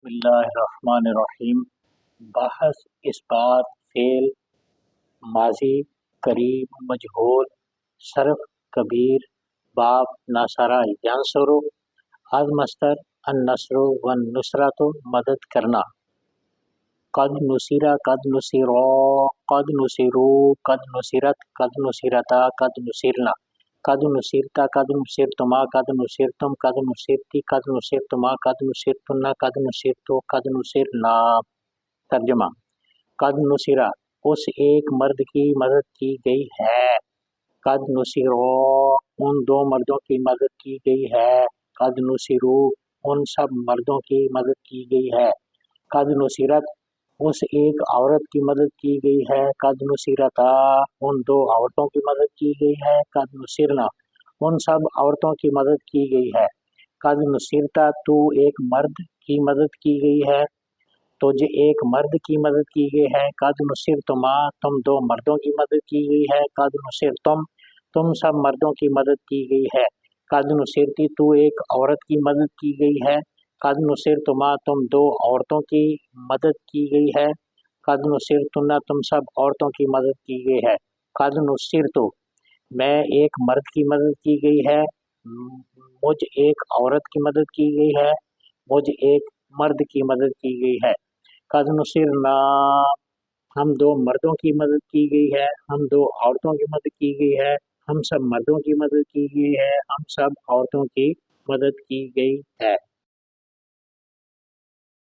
بسم اللہ الرحمن الرحیم۔ بحث اس بات فعل ماضی قریب مجہول صرف کبیر باب ناصرہ ینصر از مصدر النصر والنصرۃ مدد کرنا۔ قد نصرہ قد نصروا قد نصروا قد نصرت قد نصرتا قد نصرنا قد نصرتا قد نصرتما قد نصرتم قد نصرتی قد نصرتما قد نصرتن قد نصرتو قد نصرنا۔ ترجمہ: قد نصرہ اس ایک مرد کی مدد کی گئی ہے۔ قد نصروا ان دو مردوں کی مدد کی گئی ہے۔ قد نصروا ان سب مردوں کی مدد کی گئی ہے۔ قد نصرت اس ایک عورت کی مدد کی گئی ہے۔ قد نصرتا ان دو عورتوں کی مدد کی گئی ہے۔ قد نصرنا ان سب عورتوں کی مدد کی گئی ہے۔ قد نصرتا تو ایک مرد کی مدد کی گئی ہے، تجھے ایک مرد کی مدد کی گئی ہے۔ قد نصرتما تم دو مردوں کی مدد کی گئی ہے۔ قد نصرتم تم سب مردوں کی مدد کی گئی ہے۔ قد نصرتی تو ایک عورت کی مدد کی گئی ہے۔ قد نصرتما تم دو عورتوں کی مدد کی گئی ہے۔ قد نصرتن تم سب عورتوں کی مدد کی گئی ہے۔ قد نصرتو میں ایک مرد کی مدد کی گئی ہے، مجھ ایک عورت کی مدد کی گئی ہے، مجھ ایک مرد کی مدد کی گئی ہے۔ قد نصرنا ہم دو مردوں کی مدد کی گئی ہے، ہم دو عورتوں کی مدد کی گئی ہے، ہم سب مردوں کی مدد کی گئی ہے، ہم سب عورتوں کی مدد کی گئی ہے۔